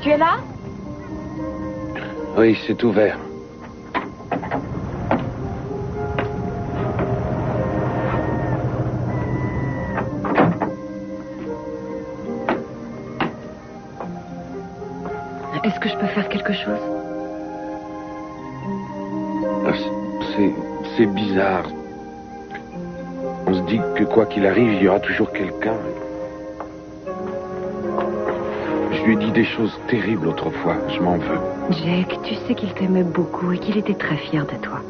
Tu es là? Oui, c'est ouvert. Est-ce que je peux faire quelque chose? C'est bizarre. On se dit que quoi qu'il arrive, il y aura toujours quelqu'un. Je lui ai dit des choses terribles autrefois. Je m'en veux. Jack, tu sais qu'il t'aimait beaucoup et qu'il était très fier de toi.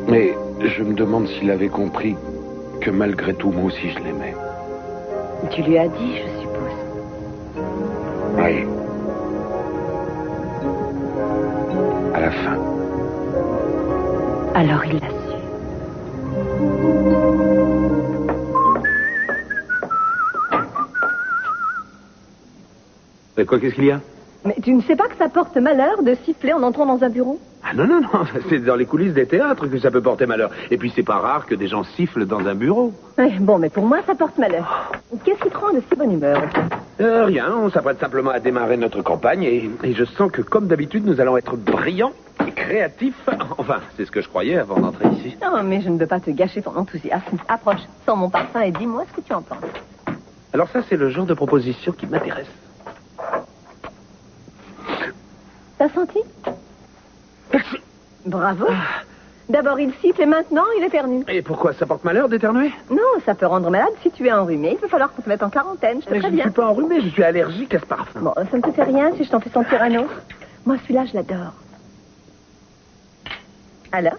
Mais je me demande s'il avait compris que malgré tout, moi aussi, je l'aimais. Tu lui as dit, je suppose. Oui. À la fin. Alors il l'a su. Mais quoi, qu'est-ce qu'il y a? Mais tu ne sais pas que ça porte malheur de siffler en entrant dans un bureau? Ah non, non, non, c'est dans les coulisses des théâtres que ça peut porter malheur. Et puis c'est pas rare que des gens sifflent dans un bureau. Oui, bon, mais pour moi, ça porte malheur. Qu'est-ce qui te rend de si bonne humeur? Rien, on s'apprête simplement à démarrer notre campagne et je sens que comme d'habitude, nous allons être brillants et créatifs. Enfin, c'est ce que je croyais avant d'entrer ici. Non, mais je ne veux pas te gâcher ton enthousiasme. Approche, sens mon parfum et dis-moi ce que tu en penses. Alors ça, c'est le genre de proposition qui m'intéresse. T'as senti? Bravo. D'abord il siffle et maintenant il éternue. Et pourquoi ça porte malheur d'éternuer? Non, ça peut rendre malade si tu es enrhumé. Il va falloir qu'on te mette en quarantaine, je te Mais je ne préviens. suis pas enrhumé, je suis allergique à ce parfum. Bon, ça ne te fait rien si je t'en fais sentir un autre. Moi, celui-là, je l'adore. Alors?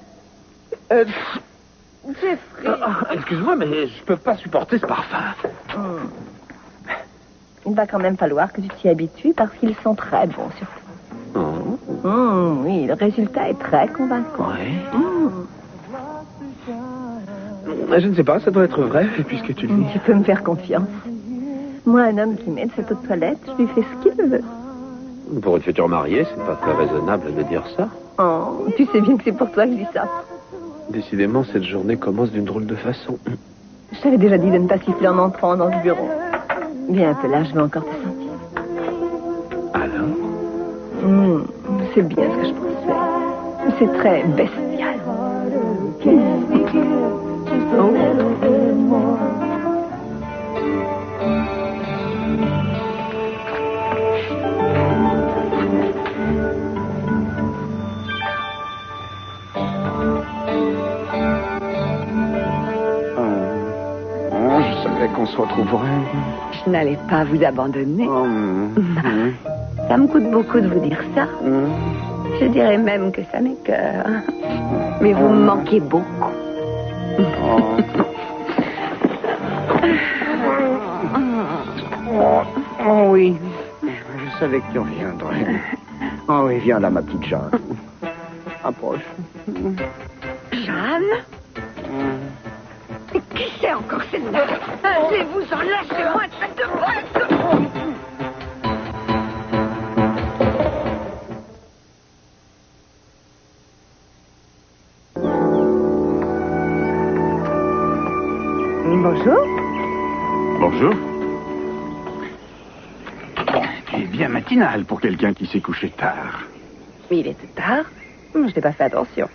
Jeffrey. Excuse-moi, mais je peux pas supporter ce parfum. Il va quand même falloir que tu t'y habitues parce qu'ils sont très bons, surtout. Oui, le résultat est très convaincant. Je ne sais pas, ça doit être vrai, puisque tu le dis. Tu peux me faire confiance. Moi, un homme qui met de cette eau de toilette, je lui fais ce qu'il veut. Pour une future mariée, c'est pas très raisonnable de dire ça. Oh, tu sais bien que c'est pour toi que je dis ça. Décidément, cette journée commence d'une drôle de façon. Je t'avais déjà dit de ne pas siffler en entrant dans ce bureau. Viens un peu là, je vais encore te sentir. Alors? C'est bien ce que je pensais. C'est très bestial. Je savais qu'on se retrouverait. Je n'allais pas vous abandonner. Ça me coûte beaucoup de vous dire ça. Je dirais même que ça m'écoeure. Mais vous me manquez beaucoup. Oh oui, je savais que tu reviendrais. Oh oui, viens là, ma petite Jeanne. Approche. Jeanne? Qui c'est encore cette bête? Allez-vous-en, lâchez-moi de cette boîte! Bonjour. Bonjour. Tu es bien matinal pour quelqu'un qui s'est couché tard. Mais il était tard. Je n'ai pas fait attention.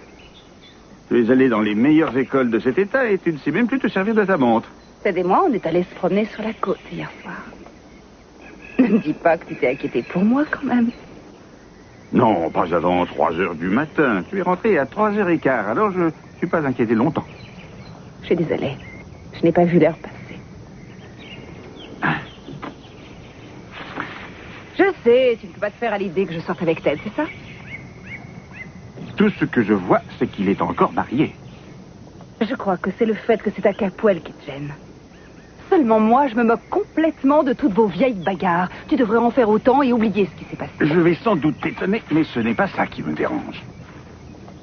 Tu es allé dans les meilleures écoles de cet état et tu ne sais même plus te servir de ta montre. Ted et moi, on est allés se promener sur la côte hier soir. Ne me dis pas que tu t'es inquiété pour moi, quand même. Non, pas avant 3 heures du matin. Tu es rentré à 3h15, alors je ne suis pas inquiété longtemps. Je suis désolée. Je n'ai pas vu l'heure passer. Je sais, tu ne peux pas te faire à l'idée que je sorte avec Ted, c'est ça? Tout ce que je vois, c'est qu'il est encore marié. Je crois que c'est le fait que c'est ta capoelle qui te gêne. Seulement moi, je me moque complètement de toutes vos vieilles bagarres. Tu devrais en faire autant et oublier ce qui s'est passé. Je vais sans doute t'étonner, mais ce n'est pas ça qui me dérange.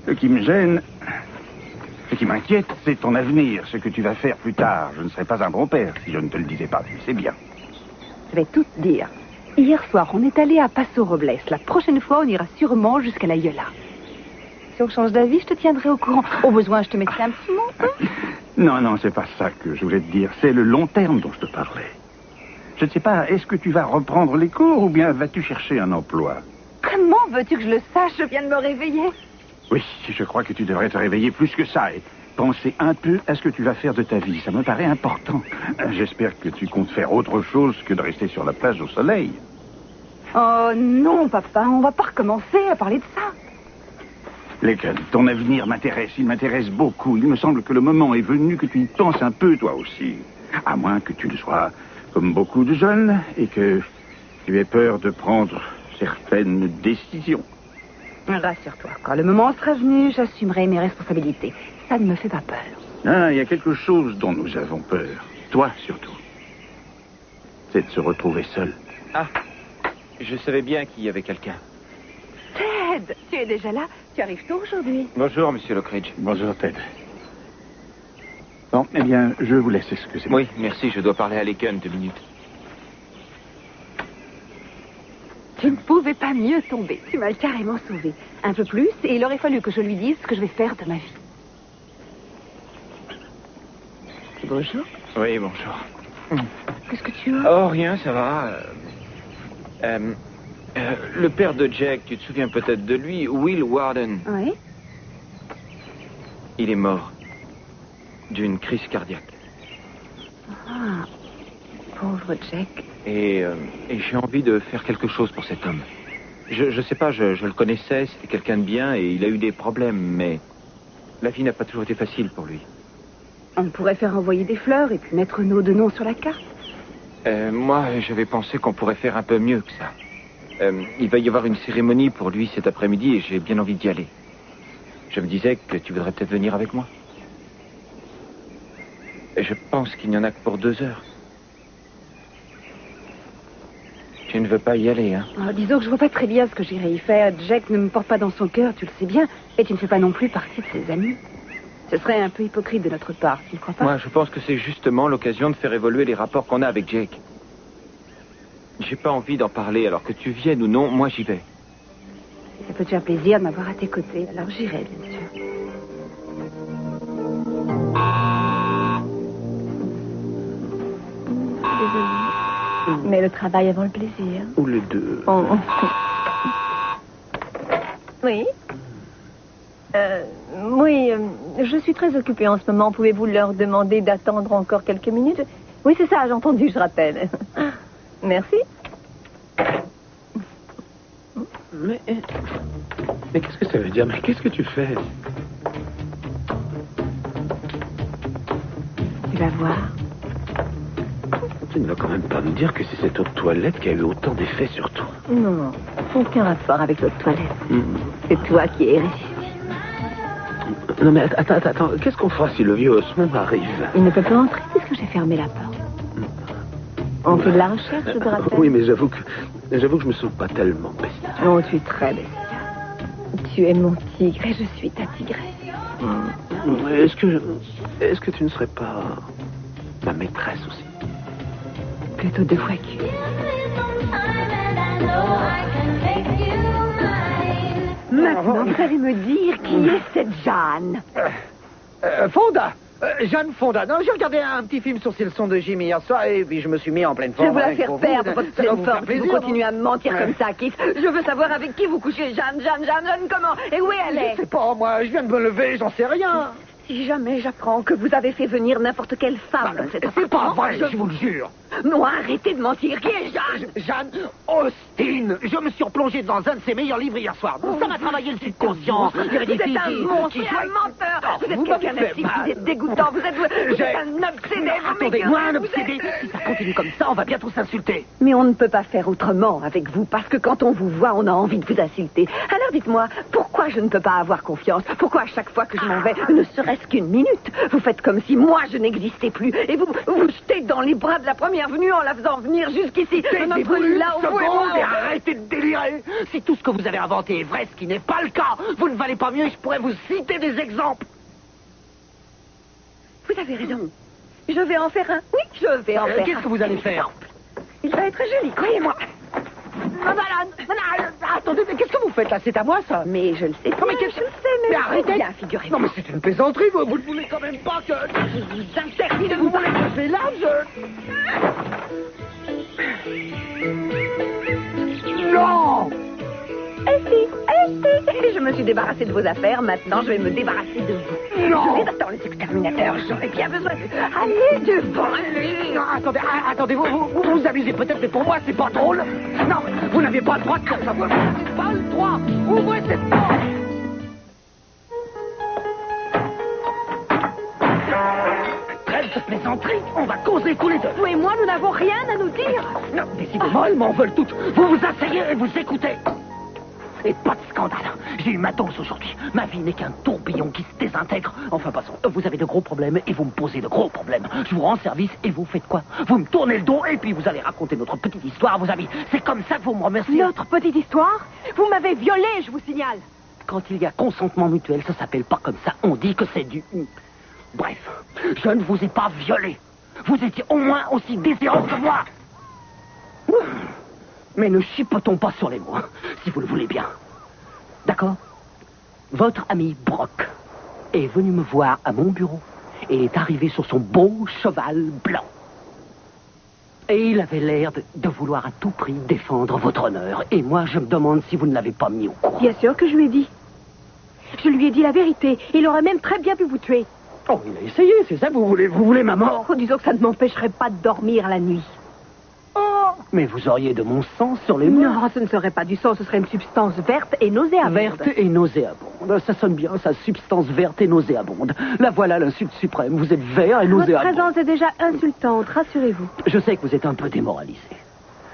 Ce qui me gêne, ce qui m'inquiète, c'est ton avenir, ce que tu vas faire plus tard. Je ne serai pas un bon père si je ne te le disais pas, tu sais bien. Je vais tout te dire. Hier soir, on est allé à Paso Robles. La prochaine fois, on ira sûrement jusqu'à la Yola. Si on change d'avis, je te tiendrai au courant. Au besoin, je te mettrai un petit mot. Non, non, c'est pas ça que je voulais te dire. C'est le long terme dont je te parlais. Je ne sais pas, est-ce que tu vas reprendre les cours ou bien vas-tu chercher un emploi? Comment veux-tu que je le sache? Je viens de me réveiller. Oui, je crois que tu devrais te réveiller plus que ça et penser un peu à ce que tu vas faire de ta vie. Ça me paraît important. J'espère que tu comptes faire autre chose que de rester sur la plage au soleil. Oh non, papa, on va pas recommencer à parler de ça. Laken, ton avenir m'intéresse, il m'intéresse beaucoup. Il me semble que le moment est venu que tu y penses un peu, toi aussi. À moins que tu le sois comme beaucoup de jeunes et que tu aies peur de prendre certaines décisions. Rassure-toi, quand le moment sera venu, j'assumerai mes responsabilités. Ça ne me fait pas peur. Ah, il y a quelque chose dont nous avons peur. Toi, surtout. C'est de se retrouver seul. Ah, je savais bien qu'il y avait quelqu'un. Ted, tu es déjà là? Tu arrives tôt aujourd'hui? Bonjour, monsieur Lockridge. Bonjour, Ted. Bon, eh bien, je vous laisse, excusez-moi. Oui, merci, je dois parler à Laken 2 minutes. Tu ne pouvais pas mieux tomber. Tu m'as carrément sauvé. Un peu plus, et il aurait fallu que je lui dise ce que je vais faire de ma vie. Bonjour. Oui, bonjour. Qu'est-ce que tu as? Oh, rien, ça va. Le père de Jack, tu te souviens peut-être de lui, Will Warden. Oui. Il est mort d'une crise cardiaque. Ah, pauvre Jack. Et j'ai envie de faire quelque chose pour cet homme. Je sais pas, je le connaissais, c'était quelqu'un de bien et il a eu des problèmes, mais la vie n'a pas toujours été facile pour lui. On pourrait faire envoyer des fleurs et puis mettre nos deux noms sur la carte. Moi, j'avais pensé qu'on pourrait faire un peu mieux que ça. Il va y avoir une cérémonie pour lui cet après-midi et j'ai bien envie d'y aller. Je me disais que tu voudrais peut-être venir avec moi. Et je pense qu'il n'y en a que pour 2 heures. Tu ne veux pas y aller, hein? Oh, disons que je vois pas très bien ce que j'irai y faire. Jack ne me porte pas dans son cœur, tu le sais bien. Et tu ne fais pas non plus partie de ses amis. Ce serait un peu hypocrite de notre part, tu ne crois pas? Moi, je pense que c'est justement l'occasion de faire évoluer les rapports qu'on a avec Jake. J'ai pas envie d'en parler, alors que tu viennes ou non, moi j'y vais. Ça peut te faire plaisir de m'avoir à tes côtés, alors j'irai, bien sûr. Désolée. Mais le travail avant le plaisir. Ou les deux. Oh. Oui. Oui, je suis très occupée en ce moment. Pouvez-vous leur demander d'attendre encore quelques minutes? Oui, c'est ça, j'ai entendu, je rappelle. Merci. Mais qu'est-ce que ça veut dire? Mais qu'est-ce que tu fais? Tu vas voir. Tu ne vas quand même pas me dire que c'est cette eau de toilette qui a eu autant d'effet sur toi. Non, aucun rapport avec l'eau de toilette. C'est toi qui es irrésistible. Non mais attends, qu'est-ce qu'on fera si le vieux Osmond arrive? Il ne peut pas entrer puisque j'ai fermé la porte. On fait de la recherche, je te rappelle. Oui, mais j'avoue que je me sens pas tellement bestiale. Oh, tu es très bestiale. Tu es mon tigre et je suis ta tigresse. Est-ce que tu ne serais pas ma maîtresse aussi? Plutôt 2 fois qu'une. Maintenant, vous allez me dire qui est cette Jeanne? Fonda Jeanne Fonda. Non, j'ai regardé un petit film sur ces leçons de gym hier soir et puis je me suis mis en pleine Je forme. vais vous la avec faire pour perdre, vous. votre Ça va pleine vous faire forme, si vous plaisir, continuez à me mentir comme ça, Keith. Je veux savoir avec qui vous couchez, Jeanne, comment? Et où elle est? Je sais pas, moi, je viens de me lever, j'en sais rien. Si jamais j'apprends que vous avez fait venir n'importe quelle femme dans cet C'est pas appartement, vrai, je vous le jure. Non, arrêtez de mentir. Qui est Jeanne? Jeanne Austen. Je me suis replongé dans un de ses meilleurs livres hier soir. Ça m'a travaillé le subconscient. Il y avait des Vous êtes filles un monstre, un menteur. Vous êtes quelqu'un d'actif, vous êtes dégoûtant, vous êtes un obsédé. Attendez-moi, un obsédé. Si ça continue comme ça, on va bientôt s'insulter. Mais on ne peut pas faire autrement avec vous, parce que quand on vous voit, on a envie de vous insulter. Alors dites-moi, pourquoi je ne peux pas avoir confiance? Pourquoi à chaque fois que je m'en vais, ne serait-ce qu'une minute, vous faites comme si moi je n'existais plus, et vous vous jetez dans les bras de la première venue en la faisant venir jusqu'ici. Taisez-vous une Là où vous et seconde moi, et arrêtez de délirer. Si tout ce que vous avez inventé est vrai, ce qui n'est pas le cas, vous ne valez pas mieux et je pourrais vous citer des exemples. Vous avez raison. Je vais en faire un. Oui, je vais en faire un. Qu'est-ce que vous allez faire? Il va être joli, croyez-moi. Attendez, mais qu'est-ce que vous faites là? C'est à moi, ça? Mais je le sais. Non, mais je le sais, mais arrêtez. bien, figurez-vous. Non, mais c'est une plaisanterie, vous ne voulez quand même pas que... Je vous interdis de Vous vous voulez que je lâche? Non! Je me suis débarrassée de vos affaires, maintenant je vais me débarrasser de vous. Non. Je vais attendre les exterminateurs, j'aurais bien besoin de... Allez devant, allez. Non, attendez, vous amusez peut-être, mais pour moi, c'est pas drôle. Non, vous n'avez pas le droit de faire ça. Vous n'avez pas le droit. Ouvrez cette porte. Trêve de plaisanterie, on va causer tous les deux. Vous et moi, nous n'avons rien à nous dire. Non, décidément, elles m'en veulent toutes. Vous vous asseyez et vous écoutez. Et pas de scandale. J'ai eu ma dose aujourd'hui. Ma vie n'est qu'un tourbillon qui se désintègre. Enfin, passons. Vous avez de gros problèmes et vous me posez de gros problèmes. Je vous rends service et vous faites quoi? Vous me tournez le dos et puis vous allez raconter notre petite histoire, vos amis. C'est comme ça que vous me remerciez. Notre petite histoire? Vous m'avez violée, je vous signale. Quand il y a consentement mutuel, ça s'appelle pas comme ça. On dit que c'est du... Bref, je ne vous ai pas violé. Vous étiez au moins aussi désirant que moi. Mais ne chipotons pas sur les mots, hein, si vous le voulez bien. D'accord? Votre ami Brock est venu me voir à mon bureau et est arrivé sur son beau cheval blanc. Et il avait l'air de vouloir à tout prix défendre votre honneur. Et moi, je me demande si vous ne l'avez pas mis au courant. Bien sûr que je lui ai dit. Je lui ai dit la vérité. Il aurait même très bien pu vous tuer. Oh, il a essayé, c'est ça? Vous voulez ma mort? Oh, disons que ça ne m'empêcherait pas de dormir la nuit. Mais vous auriez de mon sang sur les mains. Non, ce ne serait pas du sang, ce serait une substance verte et nauséabonde. Verte et nauséabonde. Ça sonne bien, ça, substance verte et nauséabonde. La voilà l'insulte suprême. Vous êtes vert et nauséabond. Votre présence est déjà insultante, rassurez-vous. Je sais que vous êtes un peu démoralisé.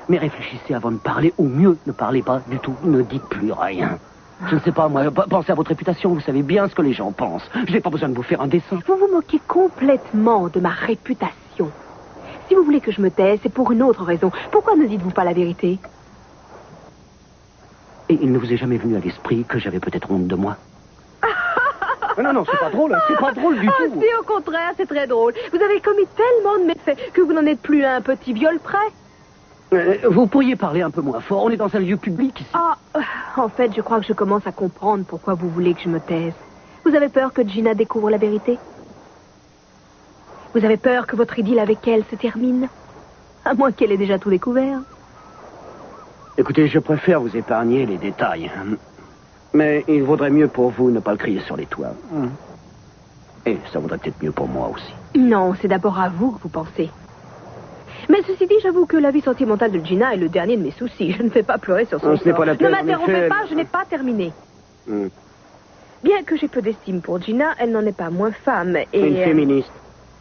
Mais réfléchissez avant de parler, ou mieux, ne parlez pas du tout. Ne dites plus rien. Je ne sais pas, moi, pensez à votre réputation. Vous savez bien ce que les gens pensent. Je n'ai pas besoin de vous faire un dessin. Vous vous moquez complètement de ma réputation. Si vous voulez que je me taise, c'est pour une autre raison. Pourquoi ne dites-vous pas la vérité? Et il ne vous est jamais venu à l'esprit que j'avais peut-être honte de moi? Non, c'est pas drôle. C'est pas drôle du tout. Si, au contraire, c'est très drôle. Vous avez commis tellement de méfaits que vous n'en êtes plus à un petit viol près. Vous pourriez parler un peu moins fort. On est dans un lieu public ici. En fait, je crois que je commence à comprendre pourquoi vous voulez que je me taise. Vous avez peur que Gina découvre la vérité? Vous avez peur que votre idylle avec elle se termine? À moins qu'elle ait déjà tout découvert. Écoutez, je préfère vous épargner les détails. Mais il vaudrait mieux pour vous ne pas le crier sur les toits. Et ça vaudrait peut-être mieux pour moi aussi. Non, c'est d'abord à vous que vous pensez. Mais ceci dit, j'avoue que la vie sentimentale de Gina est le dernier de mes soucis. Je ne fais pas pleurer sur son Ce n'est pas la peine, Ne m'interrompez pas, je n'ai pas terminé. Bien que j'ai peu d'estime pour Gina, elle n'en est pas moins femme. Et une féministe.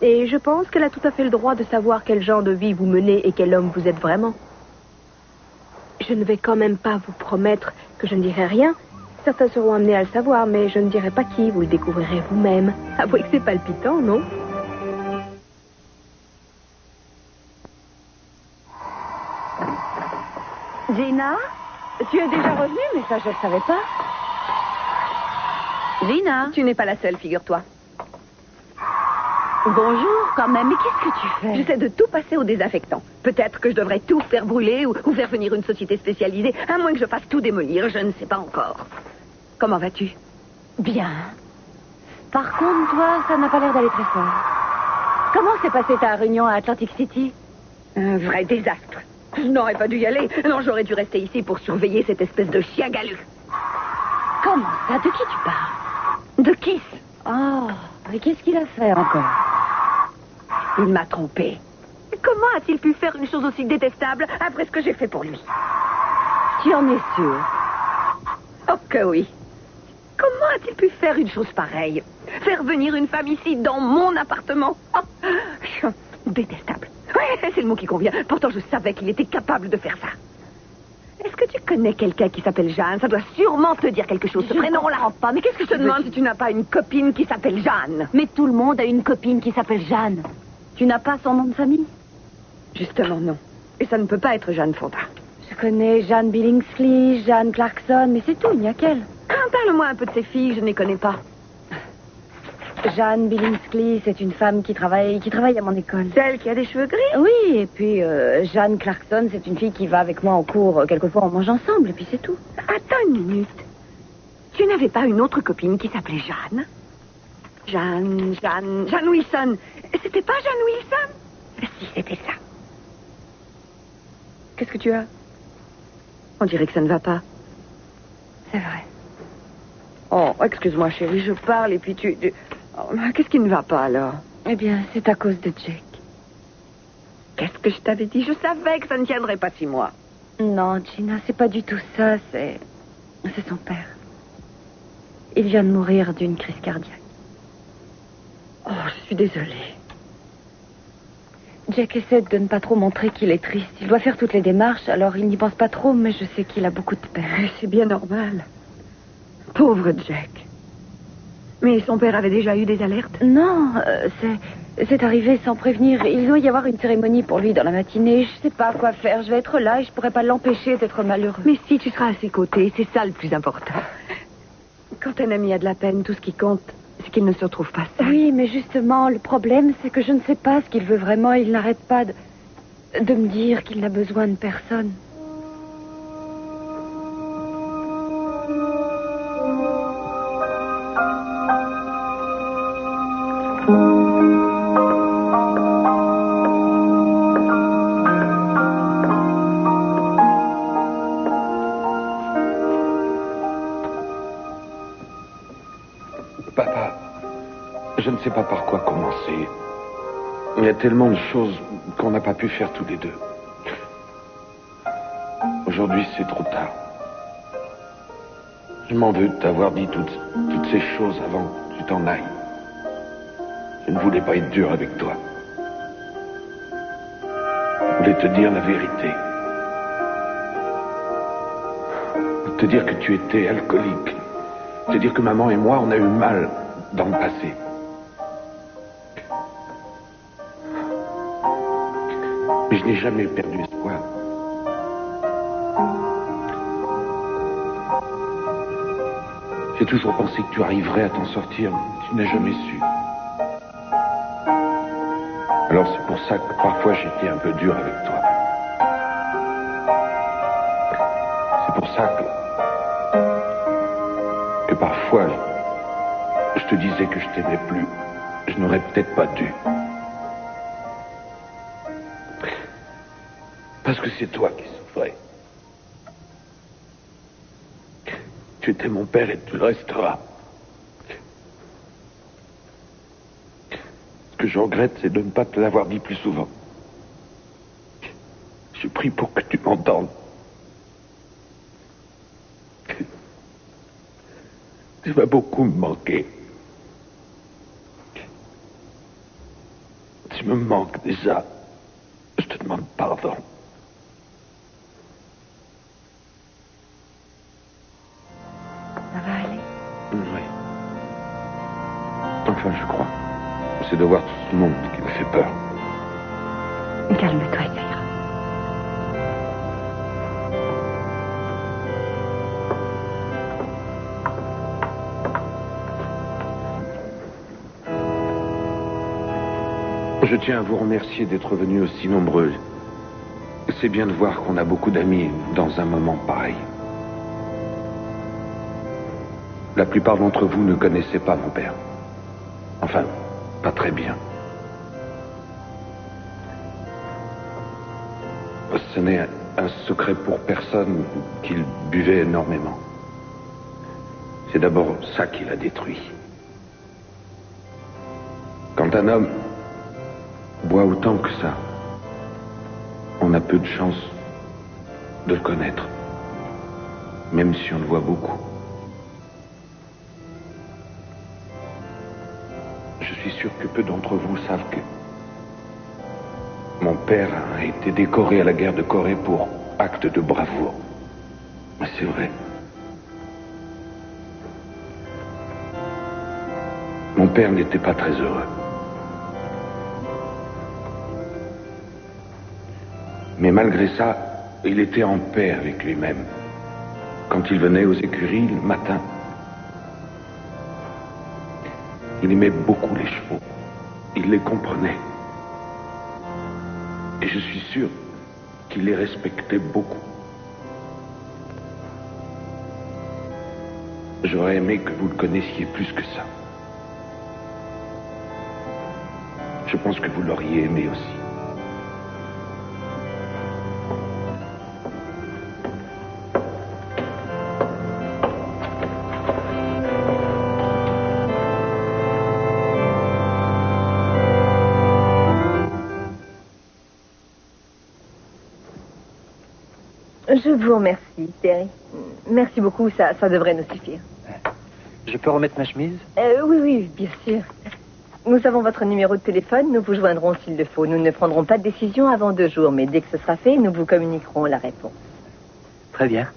Et je pense qu'elle a tout à fait le droit de savoir quel genre de vie vous menez et quel homme vous êtes vraiment. Je ne vais quand même pas vous promettre que je ne dirai rien. Certains seront amenés à le savoir, mais je ne dirai pas qui. Vous le découvrirez vous-même. Avouez que c'est palpitant, non? Gina, tu es déjà revenue, mais ça, je ne le savais pas. Gina. Tu n'es pas la seule, figure-toi. Bonjour, quand même. Mais qu'est-ce que tu fais? J'essaie de tout passer au désinfectant. Peut-être que je devrais tout faire brûler ou faire venir une société spécialisée, à moins que je fasse tout démolir, je ne sais pas encore. Comment vas-tu? Bien. Par contre, toi, ça n'a pas l'air d'aller très fort. Comment s'est passée ta réunion à Atlantic City? Un vrai désastre. Je n'aurais pas dû y aller. Non, j'aurais dû rester ici pour surveiller cette espèce de chien galu. Comment ça? De qui tu parles? De Kiss. Oh, mais qu'est-ce qu'il a fait encore? Il m'a trompée. Comment a-t-il pu faire une chose aussi détestable après ce que j'ai fait pour lui? Tu en es sûr? Oh que oui. Comment a-t-il pu faire une chose pareille? Faire venir une femme ici, dans mon appartement? Oh, détestable. Oui, c'est le mot qui convient. Pourtant, je savais qu'il était capable de faire ça. Est-ce que tu connais quelqu'un qui s'appelle Jeanne? Ça doit sûrement te dire quelque chose, ce prénom-là. Pas. Mais qu'est-ce que Je te demande si tu n'as pas une copine qui s'appelle Jeanne. Mais tout le monde a une copine qui s'appelle Jeanne. Tu n'as pas son nom de famille? Justement, non. Et ça ne peut pas être Jeanne Fonda. Je connais Jeanne Billingsley, Jeanne Clarkson, mais c'est tout, il n'y a qu'elle. Parle-moi un peu de ces filles, je ne les connais pas. Jeanne Billingsley, c'est une femme qui travaille à mon école. Celle qui a des cheveux gris? Oui, et puis Jeanne Clarkson, c'est une fille qui va avec moi au cours. Quelquefois, on mange ensemble, et puis c'est tout. Attends une minute. Tu n'avais pas une autre copine qui s'appelait Jeanne? Jeanne Wilson. C'était pas Jeanne Wilson? Si, c'était ça. Qu'est-ce que tu as? On dirait que ça ne va pas. C'est vrai. Oh, excuse-moi, chérie, je parle et puis Oh, qu'est-ce qui ne va pas, alors? Eh bien, c'est à cause de Jack. Qu'est-ce que je t'avais dit? Je savais que ça ne tiendrait pas 6 mois. Non, Gina, c'est pas du tout ça, c'est son père. Il vient de mourir d'une crise cardiaque. Oh, je suis désolée. Jack essaie de ne pas trop montrer qu'il est triste. Il doit faire toutes les démarches, alors il n'y pense pas trop, mais je sais qu'il a beaucoup de peine. C'est bien normal. Pauvre Jack. Mais son père avait déjà eu des alertes? Non, c'est arrivé sans prévenir. Il doit y avoir une cérémonie pour lui dans la matinée. Je sais pas quoi faire. Je vais être là et je pourrais pas l'empêcher d'être malheureux. Mais si tu seras à ses côtés, c'est ça le plus important. Quand un ami a de la peine, tout ce qui compte, c'est qu'il ne se retrouve pas seul. Oui, mais justement, le problème, c'est que je ne sais pas ce qu'il veut vraiment. Il n'arrête pas de me dire qu'il n'a besoin de personne. Papa, je ne sais pas par quoi commencer. Il y a tellement de choses qu'on n'a pas pu faire tous les deux. Aujourd'hui, c'est trop tard. Je m'en veux de t'avoir dit toutes ces choses avant que tu t'en ailles. Je ne voulais pas être dur avec toi. Je voulais te dire la vérité. Te dire que tu étais alcoolique. Te dire que maman et moi, on a eu mal dans le passé. Mais je n'ai jamais perdu espoir. J'ai toujours pensé que tu arriverais à t'en sortir, mais tu n'as jamais su. Alors c'est pour ça que parfois j'étais un peu dur avec toi. C'est pour ça que parfois je te disais que je t'aimais plus. Je n'aurais peut-être pas dû. Parce que c'est toi qui souffrais. Tu étais mon père et tu le resteras. Ce que je regrette, c'est de ne pas te l'avoir dit plus souvent. Je prie pour que tu m'entendes. Tu vas beaucoup me manquer. Tu me manques déjà. Je te demande pardon. Ça va aller? Oui. Enfin, je crois. C'est de voir tout ce monde qui me fait peur. Calme-toi, ça ira. Je tiens à vous remercier d'être venus aussi nombreux. C'est bien de voir qu'on a beaucoup d'amis dans un moment pareil. La plupart d'entre vous ne connaissaient pas mon père. Enfin, pas très bien. Ce n'est un secret pour personne qu'il buvait énormément. C'est d'abord ça qui l'a détruit. Quand un homme boit autant que ça, on a peu de chance de le connaître, même si on le voit beaucoup. Je suis sûr que peu d'entre vous savent que mon père a été décoré à la guerre de Corée pour acte de bravoure. Mais c'est vrai. Mon père n'était pas très heureux. Mais malgré ça, il était en paix avec lui-même. Quand il venait aux écuries le matin, il aimait beaucoup les chevaux. Il les comprenait. Et je suis sûr qu'il les respectait beaucoup. J'aurais aimé que vous le connaissiez plus que ça. Je pense que vous l'auriez aimé aussi. Je vous remercie, Terry. Merci beaucoup, ça devrait nous suffire. Je peux remettre ma chemise? Oui, bien sûr. Nous avons votre numéro de téléphone, nous vous joindrons s'il le faut. Nous ne prendrons pas de décision avant 2 jours, mais dès que ce sera fait, nous vous communiquerons la réponse. Très bien.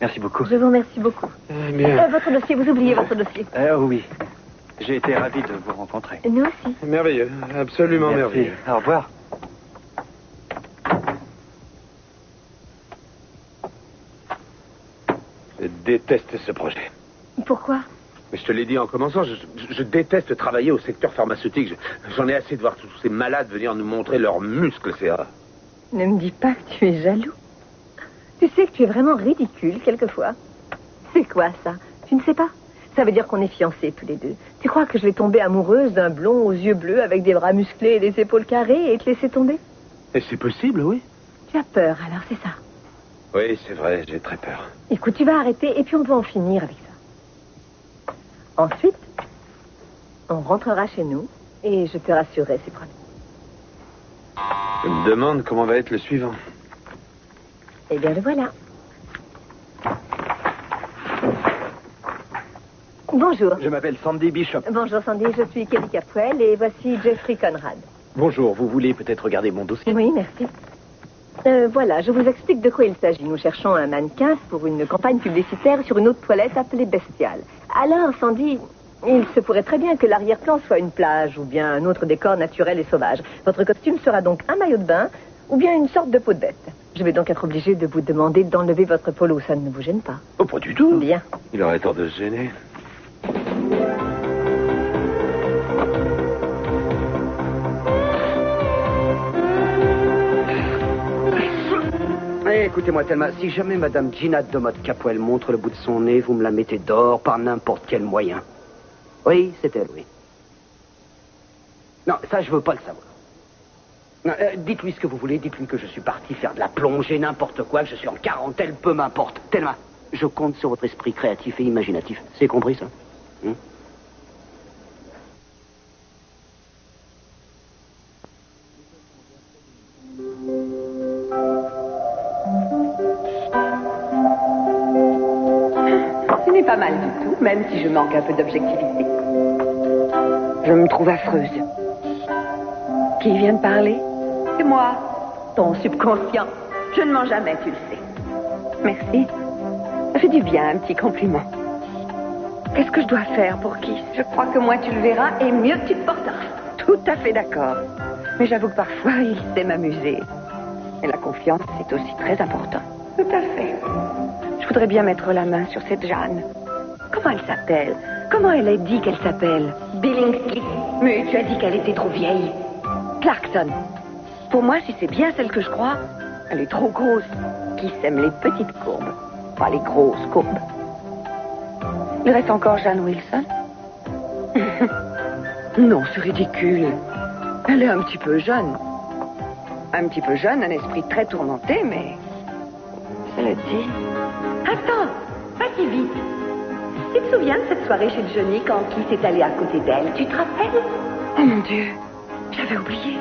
Merci beaucoup. Je vous remercie beaucoup. Bien. Votre dossier, vous oubliez votre dossier. Oui. J'ai été ravi de vous rencontrer. Nous aussi. Merveilleux, absolument Merci. merveilleux. Au revoir. Je déteste ce projet. Pourquoi? Mais je te l'ai dit en commençant, je déteste travailler au secteur pharmaceutique. J'en ai assez de voir tous ces malades venir nous montrer leurs muscles, Ne me dis pas que tu es jaloux. Tu sais que tu es vraiment ridicule, quelquefois. C'est quoi, ça? Tu ne sais pas? Ça veut dire qu'on est fiancés, tous les deux. Tu crois que je vais tomber amoureuse d'un blond aux yeux bleus avec des bras musclés et des épaules carrées et te laisser tomber? Et c'est possible, oui. Tu as peur, alors c'est ça. Oui, c'est vrai, j'ai très peur. Écoute, tu vas arrêter et puis on va en finir avec ça. Ensuite, on rentrera chez nous et je te rassurerai, c'est promis. Je me demande comment va être le suivant. Eh bien, le voilà. Bonjour. Je m'appelle Sandy Bishop. Bonjour, Sandy. Je suis Kelly Capwell et voici Jeffrey Conrad. Bonjour, vous voulez peut-être regarder mon dossier? Oui, merci. Voilà, je vous explique de quoi il s'agit. Nous cherchons un mannequin pour une campagne publicitaire sur une eau de toilette appelée Bestial. Alors, Sandy, il se pourrait très bien que l'arrière-plan soit une plage ou bien un autre décor naturel et sauvage. Votre costume sera donc un maillot de bain ou bien une sorte de peau de bête. Je vais donc être obligée de vous demander d'enlever votre polo. Ça ne vous gêne pas? Oh, pas du tout. Bien. Il aurait tort de se gêner. Écoutez-moi, Thelma, si jamais Madame Gina Domott Capwell montre le bout de son nez, vous me la mettez dehors par n'importe quel moyen. Oui, c'est elle, oui. Non, ça, je veux pas le savoir. Non, dites-lui ce que vous voulez, dites-lui que je suis parti faire de la plongée, n'importe quoi, que je suis en quarantaine, peu m'importe. Thelma, je compte sur votre esprit créatif et imaginatif. C'est compris, ça? Ce n'est pas mal du tout, même si je manque un peu d'objectivité. Je me trouve affreuse. Qui vient de parler? C'est moi, ton subconscient. Je ne mens jamais, tu le sais. Merci. Ça fait du bien, un petit compliment. Qu'est-ce que je dois faire pour Kiss? Je crois que moins tu le verras et mieux tu te porteras. Tout à fait d'accord. Mais j'avoue que parfois, il sait m'amuser. Et la confiance, c'est aussi très important. Tout à fait. Je voudrais bien mettre la main sur cette Jeanne. Comment elle s'appelle? Comment elle a dit qu'elle s'appelle? Billingsley. Mais tu as dit qu'elle était trop vieille. Clarkson. Pour moi, si c'est bien celle que je crois, elle est trop grosse. Qui sème les petites courbes, pas les grosses courbes. Il reste encore Jeanne Wilson. Non, c'est ridicule. Elle est un petit peu jeune. Un petit peu jeune, un esprit très tourmenté, mais... Cela dit... Attends, pas si vite. Tu te souviens de cette soirée chez Johnny quand Keith est allé à côté d'elle? Tu te rappelles? Oh mon Dieu, j'avais oublié.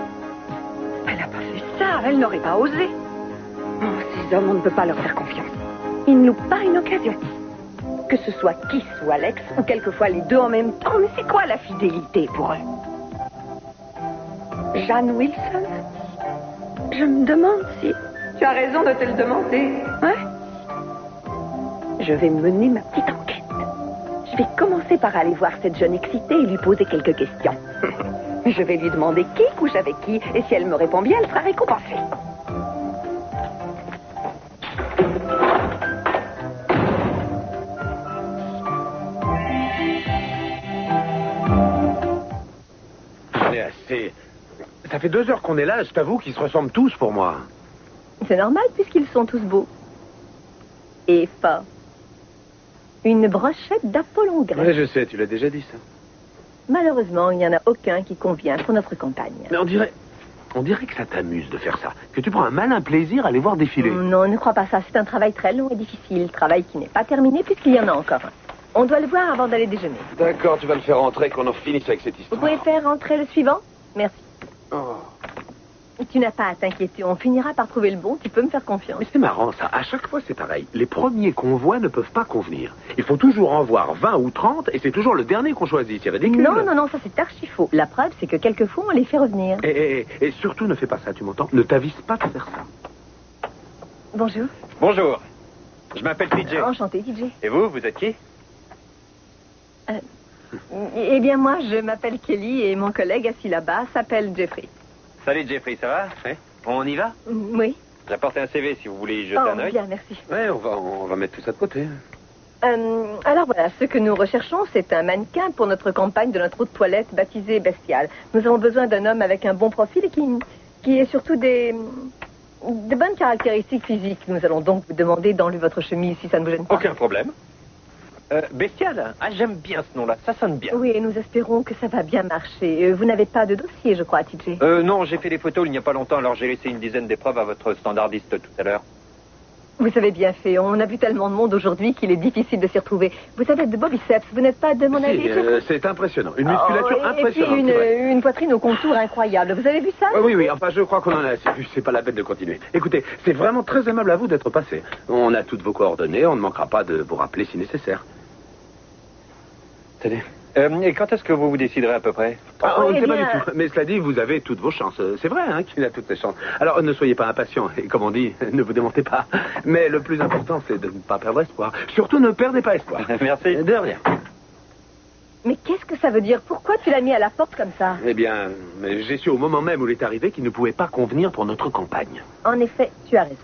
Elle n'a pas fait ça, elle n'aurait pas osé. Oh, ces hommes, on ne peut pas leur faire confiance. Ils ne loupent pas une occasion. Que ce soit Keith ou Alex, ou quelquefois les deux en même temps, mais c'est quoi la fidélité pour eux? Jeanne Wilson? Je me demande si... Tu as raison de te le demander, hein? Je vais mener ma petite enquête. Je vais commencer par aller voir cette jeune excitée et lui poser quelques questions. Je vais lui demander qui couche avec qui, et si elle me répond bien, elle sera récompensée. J'en ai assez. Ça fait 2 heures qu'on est là, je t'avoue qu'ils se ressemblent tous pour moi. C'est normal puisqu'ils sont tous beaux. Et forts. Une brochette d'Apollon grec. Oui, je sais, tu l'as déjà dit, ça. Malheureusement, il n'y en a aucun qui convient pour notre campagne. Mais on dirait que ça t'amuse de faire ça. Que tu prends un malin plaisir à les voir défiler. Non, ne crois pas ça. C'est un travail très long et difficile. Travail qui n'est pas terminé puisqu'il y en a encore un. On doit le voir avant d'aller déjeuner. D'accord, tu vas le faire entrer, qu'on en finisse avec cette Vous histoire. pouvez faire entrer le suivant? Merci. Oh. Tu n'as pas à t'inquiéter, on finira par trouver le bon, tu peux me faire confiance. Mais c'est marrant, ça. À chaque fois, c'est pareil. Les premiers qu'on voit ne peuvent pas convenir. Il faut toujours en voir 20 ou 30, et c'est toujours le dernier qu'on choisit. C'est ridicule. Non, ça c'est archi faux. La preuve, c'est que quelquefois, on les fait revenir. Et surtout, ne fais pas ça, tu m'entends? Ne t'avise pas de faire ça. Bonjour. Bonjour. Je m'appelle TJ. Enchanté, TJ. Et vous êtes qui? Eh bien, moi, je m'appelle Kelly et mon collègue assis là-bas s'appelle Jeffrey. Salut Jeffrey, ça va? Oui. On y va? Oui. J'apporte un CV si vous voulez y jeter un œil. Bien, merci. Ouais, on va mettre tout ça de côté. Alors voilà, ce que nous recherchons, c'est un mannequin pour notre campagne de notre eau de toilette baptisée Bestiale. Nous avons besoin d'un homme avec un bon profil et qui ait surtout de bonnes caractéristiques physiques. Nous allons donc vous demander d'enlever votre chemise si ça ne vous gêne pas. Aucun problème. Bestial? Ah, j'aime bien ce nom-là, ça sonne bien. Oui, et nous espérons que ça va bien marcher. Vous n'avez pas de dossier, je crois, TJ. Non, j'ai fait des photos il n'y a pas longtemps, alors j'ai laissé une dizaine d'épreuves à votre standardiste tout à l'heure. Vous avez bien fait. On a vu tellement de monde aujourd'hui qu'il est difficile de s'y retrouver. Vous avez de beaux biceps. Vous n'êtes pas de mon avis? C'est impressionnant. Une musculature impressionnante. Et puis une poitrine au contour incroyable. Vous avez vu ça? Oui. Enfin, je crois qu'on en a assez vu. C'est pas la peine de continuer. Écoutez, c'est vraiment très aimable à vous d'être passé. On a toutes vos coordonnées. On ne manquera pas de vous rappeler si nécessaire. Tenez. Et quand est-ce que vous vous déciderez à peu près? On ne sait pas du tout. Mais cela dit, vous avez toutes vos chances. C'est vrai qu'il a toutes ses chances. Alors, ne soyez pas impatient. Et comme on dit, ne vous démontez pas. Mais le plus important, c'est de ne pas perdre espoir. Surtout, ne perdez pas espoir. Merci. De rien. Mais qu'est-ce que ça veut dire? Pourquoi tu l'as mis à la porte comme ça? Eh bien, j'ai su au moment même où il est arrivé qu'il ne pouvait pas convenir pour notre campagne. En effet, tu as raison.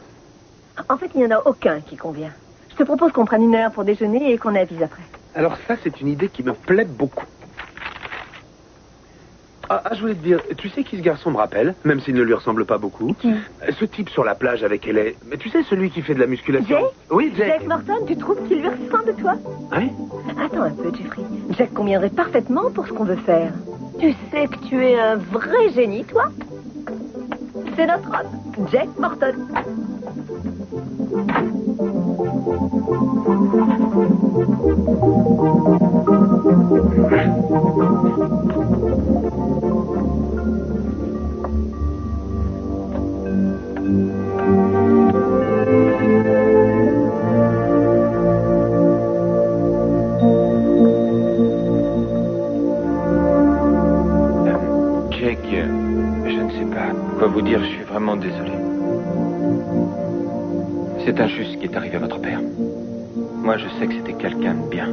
En fait, il n'y en a aucun qui convient. Je te propose qu'on prenne 1 heure pour déjeuner et qu'on avise après. Alors ça, c'est une idée qui me plaît beaucoup. Je voulais te dire, tu sais qui ce garçon me rappelle, même s'il ne lui ressemble pas beaucoup? Qui? Ce type sur la plage avec elle. Mais tu sais, celui qui fait de la musculation? Jake? Oui, Jake. Jake Morton, tu trouves qu'il lui ressemble, toi? Oui. Attends un peu, Jeffrey. Jack conviendrait parfaitement pour ce qu'on veut faire. Tu sais que tu es un vrai génie, toi? C'est notre homme, Jack Morton. Jake, je ne sais pas quoi vous dire, je suis vraiment désolé. C'est injuste ce qui est arrivé à votre père. Moi, je sais que c'était quelqu'un de bien.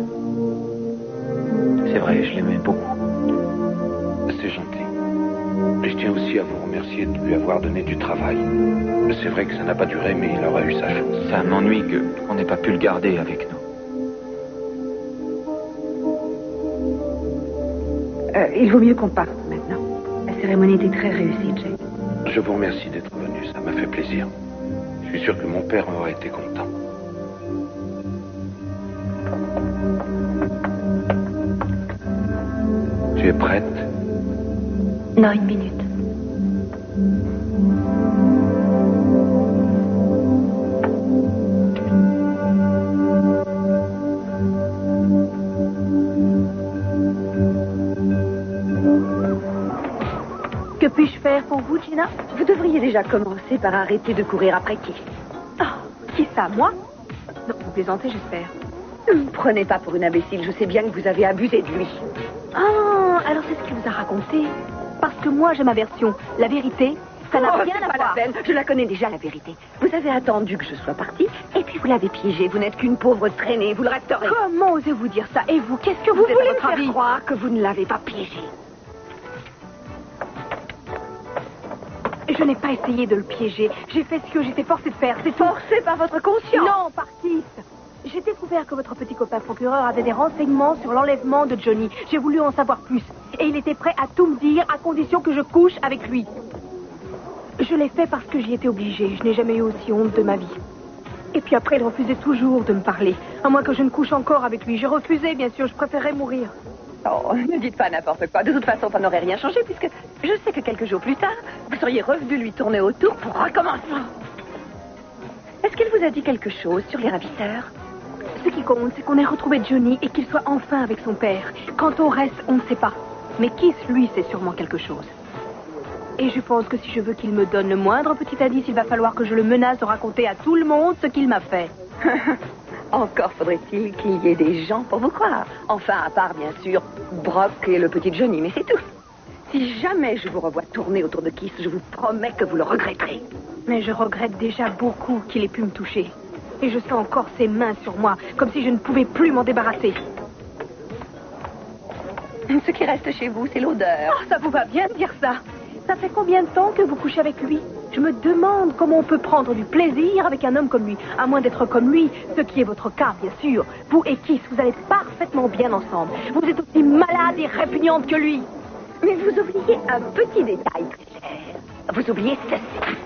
C'est vrai, je l'aimais beaucoup. C'est gentil. Et je tiens aussi à vous remercier de lui avoir donné du travail. C'est vrai que ça n'a pas duré, mais il aura eu sa chance. Ça m'ennuie qu'on n'ait pas pu le garder avec nous. Il vaut mieux qu'on parte maintenant. La cérémonie était très réussie, Jake. Je vous remercie d'être venu, ça m'a fait plaisir. Je suis sûr que mon père aurait été content. Tu es prête? Non, 1 minute. Que puis-je faire pour vous, Gina? Vous devriez déjà commencer par arrêter de courir après qui? Oh, qui ça, moi? Non, vous plaisantez, j'espère. Ne me prenez pas pour une imbécile, je sais bien que vous avez abusé de lui. Ah, alors c'est ce qu'il vous a raconté. Parce que moi, j'ai ma version. La vérité, ça n'a rien c'est à pas voir. la peine, je la connais déjà, la vérité. Vous avez attendu que je sois partie, et puis vous l'avez piégé. Vous n'êtes qu'une pauvre traînée, vous le resterez. Comment osez-vous dire ça? Et vous, qu'est-ce que vous Vous voulez voulez à me votre faire avis? croire que vous ne l'avez pas piégé. Je n'ai pas essayé de le piéger. J'ai fait ce que j'étais forcée de faire, c'est tout. Forcé par votre conscience. Non, par qui? J'ai découvert que votre petit copain procureur avait des renseignements sur l'enlèvement de Johnny. J'ai voulu en savoir plus. Et il était prêt à tout me dire à condition que je couche avec lui. Je l'ai fait parce que j'y étais obligée. Je n'ai jamais eu aussi honte de ma vie. Et puis après, il refusait toujours de me parler. À moins que je ne couche encore avec lui. Je refusais, bien sûr. Je préférais mourir. Oh, ne dites pas n'importe quoi. De toute façon, ça n'aurait rien changé puisque je sais que quelques jours plus tard, vous seriez revenu lui tourner autour pour recommencer. Est-ce qu'il vous a dit quelque chose sur les ravisseurs? Ce qui compte, c'est qu'on ait retrouvé Johnny et qu'il soit enfin avec son père. Quant au reste, on ne sait pas. Mais Keith, lui, sait sûrement quelque chose. Et je pense que si je veux qu'il me donne le moindre petit indice, il va falloir que je le menace de raconter à tout le monde ce qu'il m'a fait. Encore faudrait-il qu'il y ait des gens pour vous croire. Enfin, à part, bien sûr, Brock et le petit Johnny, mais c'est tout. Si jamais je vous revois tourner autour de Keith, je vous promets que vous le regretterez. Mais je regrette déjà beaucoup qu'il ait pu me toucher. Et je sens encore ses mains sur moi, comme si je ne pouvais plus m'en débarrasser. Ce qui reste chez vous, c'est l'odeur. Oh, ça vous va bien de dire ça. Ça fait combien de temps que vous couchez avec lui? Je me demande comment on peut prendre du plaisir avec un homme comme lui, à moins d'être comme lui, ce qui est votre cas, bien sûr. Vous et Keith, vous allez parfaitement bien ensemble. Vous êtes aussi malade et répugnante que lui. Mais vous oubliez un petit détail très cher. Vous oubliez ceci.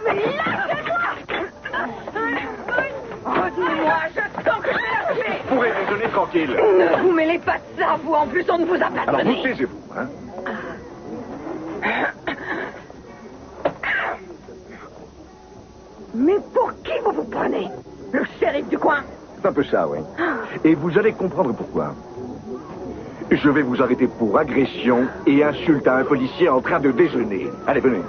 Mais lâchez-moi! Oh, dis-moi, je sens que je vais lâcher. Vous pourrez raisonner tranquille. Ne vous mêlez pas de ça, vous. En plus, on ne vous a pas Alors donné. vous taisez-vous, hein? Mais pour qui vous vous prenez? Le shérif du coin? C'est un peu ça, oui. Et vous allez comprendre pourquoi. Je vais vous arrêter pour agression et insulte à un policier en train de déjeuner. Allez, venez.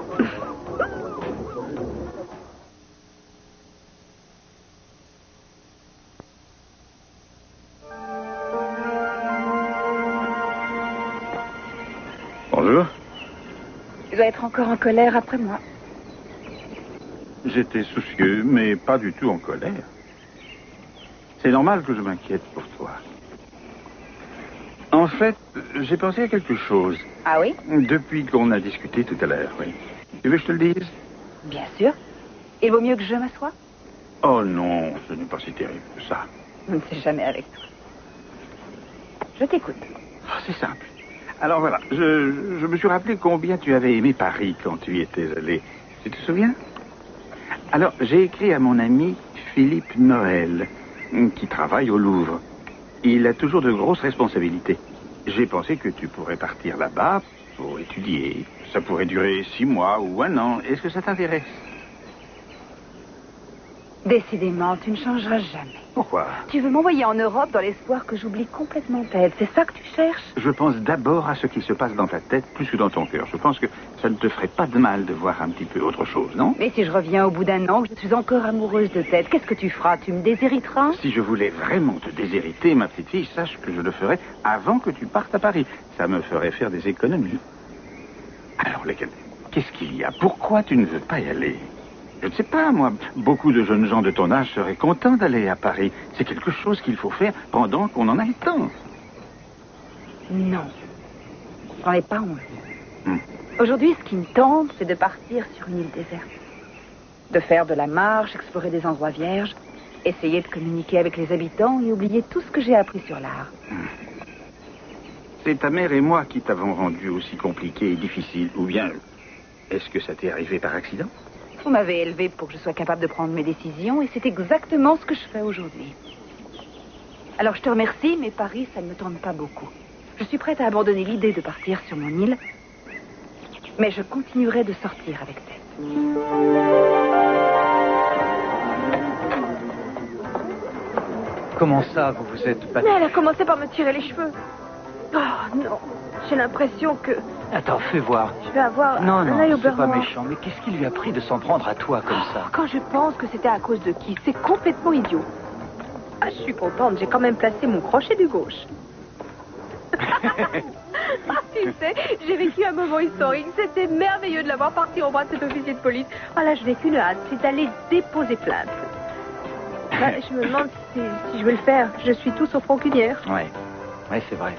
Bonjour. Tu dois être encore en colère après moi. J'étais soucieux, mais pas du tout en colère. C'est normal que je m'inquiète pour toi. En fait, j'ai pensé à quelque chose. Ah oui? Depuis qu'on a discuté tout à l'heure, oui. Tu veux que je te le dise? Bien sûr. Il vaut mieux que je m'assoie? Oh non, ce n'est pas si terrible que ça. Je ne sais jamais avec toi. Je t'écoute. Oh, c'est simple. Alors voilà, je me suis rappelé combien tu avais aimé Paris quand tu y étais allé. Tu te souviens? Alors, j'ai écrit à mon ami Philippe Noël, qui travaille au Louvre. Il a toujours de grosses responsabilités. J'ai pensé que tu pourrais partir là-bas pour étudier. Ça pourrait durer 6 mois ou 1 an. Est-ce que ça t'intéresse? Décidément, tu ne changeras jamais. Pourquoi? Tu veux m'envoyer en Europe dans l'espoir que j'oublie complètement Ted. C'est ça que tu cherches? Je pense d'abord à ce qui se passe dans ta tête plus que dans ton cœur. Je pense que ça ne te ferait pas de mal de voir un petit peu autre chose, non? Mais si je reviens au bout d'un an, je suis encore amoureuse de Ted, qu'est-ce que tu feras? Tu me déshériteras? Si je voulais vraiment te déshériter, ma petite fille, sache que je le ferais avant que tu partes à Paris. Ça me ferait faire des économies. Alors, lesquelles? Qu'est-ce qu'il y a? Pourquoi tu ne veux pas y aller? Je ne sais pas, moi. Beaucoup de jeunes gens de ton âge seraient contents d'aller à Paris. C'est quelque chose qu'il faut faire pendant qu'on en a le temps. Non. J'en ai pas envie. Aujourd'hui, ce qui me tente, c'est de partir sur une île déserte. De faire de la marche, explorer des endroits vierges, essayer de communiquer avec les habitants et oublier tout ce que j'ai appris sur l'art. C'est ta mère et moi qui t'avons rendu aussi compliqué et difficile. Ou bien, est-ce que ça t'est arrivé par accident? Vous m'avez élevé pour que je sois capable de prendre mes décisions et c'est exactement ce que je fais aujourd'hui. Alors je te remercie, mais Paris, ça ne me tente pas beaucoup. Je suis prête à abandonner l'idée de partir sur mon île, mais je continuerai de sortir avec Ted. Comment ça, vous vous êtes battu? Mais elle a commencé par me tirer les cheveux. Oh non, j'ai l'impression que Attends, fais voir. je vais avoir Non, un œil au c'est beurre pas noir. méchant, mais qu'est-ce qui lui a pris de s'en prendre à toi comme ça? Quand je pense que c'était à cause de qui, c'est complètement idiot. Ah, je suis contente, j'ai quand même placé mon crochet du gauche. Ah, tu sais, j'ai vécu un moment historique. C'était merveilleux de l'avoir parti au bras de cet officier de police. Ah là, je n'ai qu'une hâte, c'est d'aller déposer plainte. Bah, je me demande si je vais le faire. Je suis tout sauf rancunière. Ouais, c'est vrai.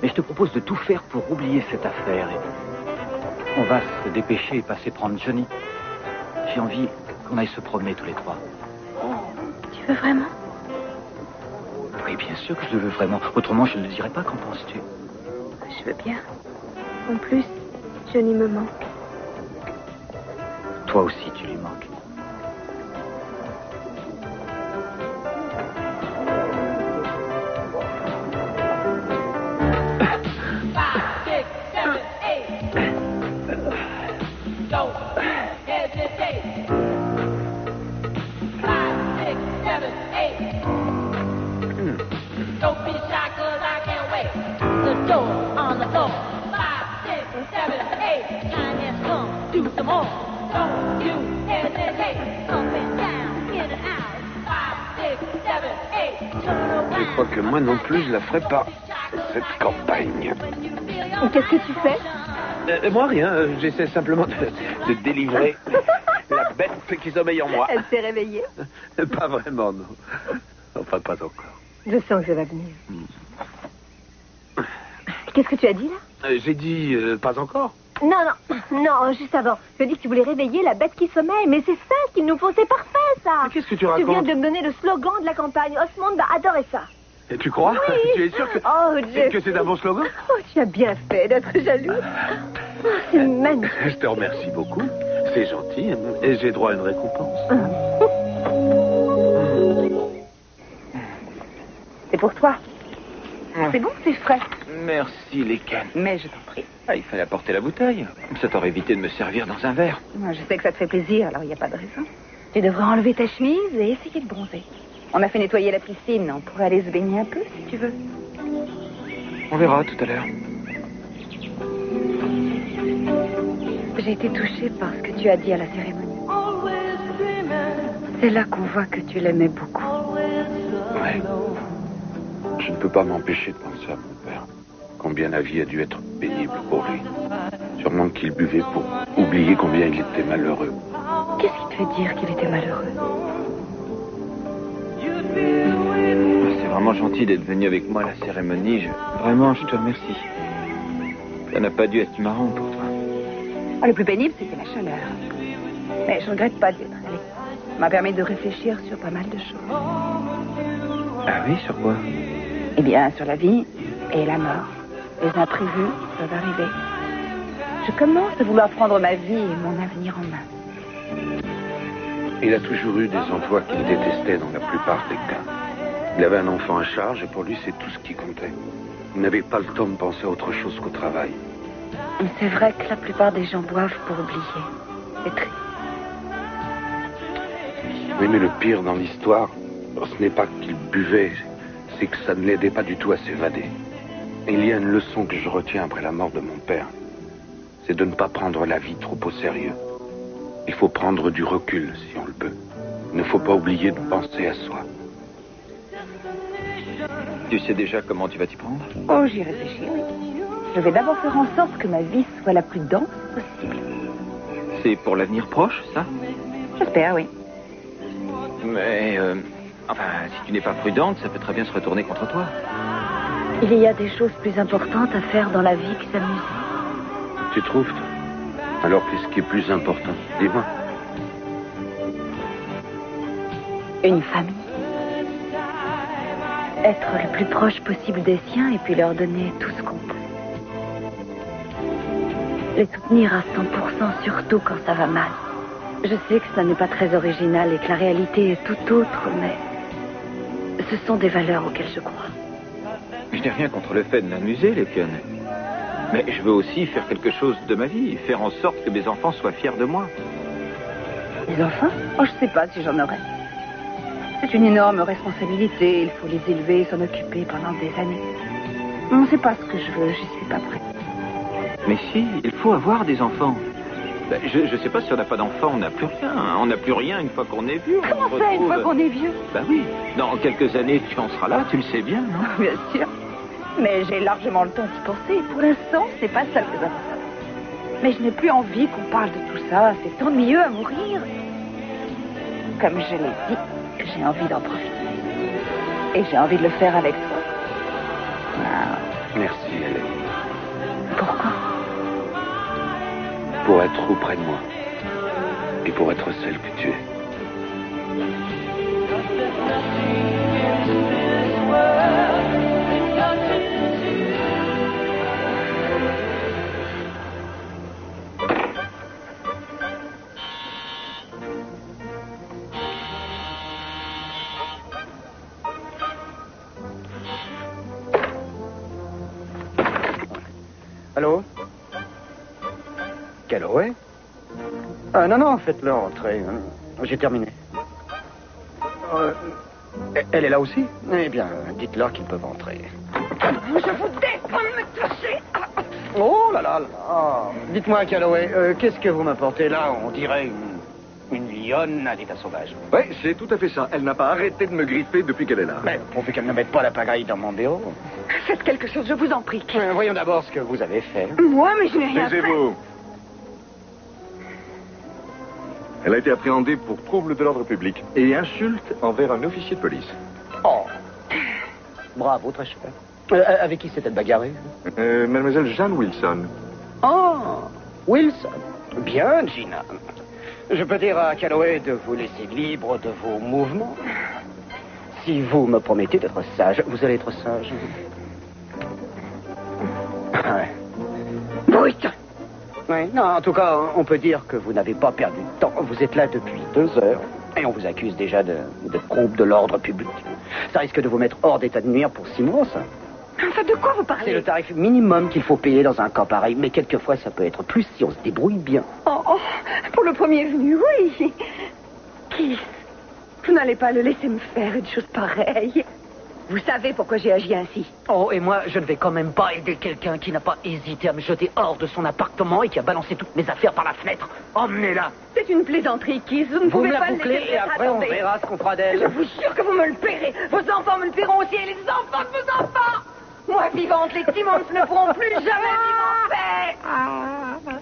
Mais je te propose de tout faire pour oublier cette affaire. Et on va se dépêcher et passer prendre Johnny. J'ai envie qu'on aille se promener tous les trois. Tu veux vraiment? Oui, bien sûr que je le veux vraiment. Autrement, je ne le dirais pas. Qu'en penses-tu? Je veux bien. En plus, Johnny me manque. Toi aussi, tu lui manques. Don't be shy, 'cause I can't wait. The door. do some more. Don't you hesitate. Up and down, in and out. 5, 6, 7, 8. Turn around. Je crois que moi non plus, je la ferai pas, cette campagne. Qu'est-ce que tu fais? Moi, rien. J'essaie simplement de délivrer la bête qui sommeille en moi. Elle s'est réveillée? Pas vraiment, non. Enfin, pas encore. Je sens que ça va venir. Qu'est-ce que tu as dit, là? J'ai dit pas encore. Non, juste avant. Tu as dit que tu voulais réveiller la bête qui sommeille, mais c'est ça qu'il nous faut, c'est parfait, ça. Mais qu'est-ce que tu racontes? Tu viens de me donner le slogan de la campagne. Osmond va adorer ça. Et tu crois? Oui. Tu es sûr que, Jeff. que c'est un bon slogan? Oh, tu as bien fait d'être jaloux. Oh, c'est magnifique. Je te remercie beaucoup. C'est gentil. Et j'ai droit à une récompense. C'est pour toi. C'est bon, c'est frais. Merci, les cannes. Mais je t'en prie. Ah, il fallait apporter la bouteille. Ça t'aurait évité de me servir dans un verre. Moi, je sais que ça te fait plaisir, alors il n'y a pas de raison. Tu devrais enlever ta chemise et essayer de bronzer. On a fait nettoyer la piscine. On pourrait aller se baigner un peu, si tu veux. On verra tout à l'heure. J'ai été touchée par ce que tu as dit à la cérémonie. C'est là qu'on voit que tu l'aimais beaucoup. Ouais. Je ne peux pas m'empêcher de penser à mon père. Combien la vie a dû être pénible pour lui. Sûrement qu'il buvait pour oublier combien il était malheureux. Qu'est-ce qui te fait dire qu'il était malheureux? C'est vraiment gentil d'être venu avec moi à la cérémonie. Vraiment, je te remercie. Ça n'a pas dû être marrant pour toi. Oh, le plus pénible, c'était la chaleur. Mais je regrette pas d'y être allée. Ça m'a permis de réfléchir sur pas mal de choses. Ah oui, sur quoi? Eh bien, sur la vie et la mort. Les imprévus peuvent arriver. Je commence à vouloir prendre ma vie et mon avenir en main. Il a toujours eu des emplois qu'il détestait dans la plupart des cas. Il avait un enfant à charge et pour lui, c'est tout ce qui comptait. Il n'avait pas le temps de penser à autre chose qu'au travail. C'est vrai que la plupart des gens boivent pour oublier. C'est triste. Oui, mais le pire dans l'histoire, ce n'est pas qu'il buvait, c'est que ça ne l'aidait pas du tout à s'évader. Et il y a une leçon que je retiens après la mort de mon père. C'est de ne pas prendre la vie trop au sérieux. Il faut prendre du recul, si on le peut. Il ne faut pas oublier de penser à soi. Tu sais déjà comment tu vas t'y prendre? Oh, j'y réfléchis, oui. Je vais d'abord faire en sorte que ma vie soit la plus dense possible. C'est pour l'avenir proche, ça? J'espère, oui. Mais, enfin, si tu n'es pas prudente, ça peut très bien se retourner contre toi. Il y a des choses plus importantes à faire dans la vie que s'amuser. Tu trouves, toi? Alors qu'est-ce qui est plus important? Dis-moi. Une famille. Être le plus proche possible des siens et puis leur donner tout ce qu'on peut. Les soutenir à 100%, surtout quand ça va mal. Je sais que ça n'est pas très original et que la réalité est tout autre, mais ce sont des valeurs auxquelles je crois. Je n'ai rien contre le fait de m'amuser, les pionnes. Mais je veux aussi faire quelque chose de ma vie, faire en sorte que mes enfants soient fiers de moi. Les enfants? Oh, je sais pas si j'en aurai. C'est une énorme responsabilité, il faut les élever et s'en occuper pendant des années. Non, c'est pas ce que je veux, j'y suis pas prête. Mais si, il faut avoir des enfants. Ben, je sais pas si on n'a pas d'enfants, on n'a plus rien. On n'a plus rien une fois qu'on est vieux. Comment ça, une fois qu'on est vieux? Ben oui, dans quelques années, tu en seras là, tu le sais bien, non? Bien sûr. Mais j'ai largement le temps d'y penser. Pour l'instant, c'est pas ça le plus important. Mais je n'ai plus envie qu'on parle de tout ça. C'est ennuyeux à mourir. Comme je l'ai dit, j'ai envie d'en profiter. Et j'ai envie de le faire avec toi. Ah. Merci, Hélène. Pourquoi? Pour être auprès de moi. Et pour être celle que tu es. Allô? Calloway? Non, faites-le rentrer. J'ai terminé. Elle est là aussi? Eh bien, dites-leur qu'ils peuvent entrer. Je vous défends de me toucher. Oh là là, là là. Oh. Dites-moi, Calloway, qu'est-ce que vous m'apportez là? On dirait une lionne à l'état sauvage. Oui, c'est tout à fait ça. Elle n'a pas arrêté de me griffer depuis qu'elle est là. Mais prouvé qu'elle ne mette pas la pagaille dans mon bureau. Faites quelque chose, je vous en prie. Voyons d'abord ce que vous avez fait. Moi, mais je n'ai rien fait. Taisez-vous. Elle a été appréhendée pour trouble de l'ordre public et insulte envers un officier de police. Oh. Bravo, très cher. Avec qui s'est-elle bagarrée? Mademoiselle Jeanne Wilson. Oh, Wilson. Bien, Gina. Je peux dire à Calloway de vous laisser libre de vos mouvements. Si vous me promettez d'être sage, vous allez être sage. Ouais. Brut! Oui, non, en tout cas, on peut dire que vous n'avez pas perdu de temps. Vous êtes là depuis 2 heures et on vous accuse déjà de trouble de l'ordre public. Ça risque de vous mettre hors d'état de nuire pour 6 mois, ça. Enfin, de quoi vous parlez? C'est le tarif minimum qu'il faut payer dans un cas pareil, mais quelquefois ça peut être plus si on se débrouille bien. Oh, pour le premier venu, oui. Qui? Vous n'allez pas le laisser me faire une chose pareille. Vous savez pourquoi j'ai agi ainsi. Oh, et moi, je ne vais quand même pas aider quelqu'un qui n'a pas hésité à me jeter hors de son appartement et qui a balancé toutes mes affaires par la fenêtre. Emmenez-la. C'est une plaisanterie, Kiss. Vous ne Vous pouvez me la pas le bouclez laisser et faire. après on Attendez. verra ce qu'on fera d'elle. Je vous jure que vous me le paierez. Vos enfants me le paieront aussi et les enfants de vos enfants. Moi vivante, les Timmons ne pourront plus jamais vivre en paix.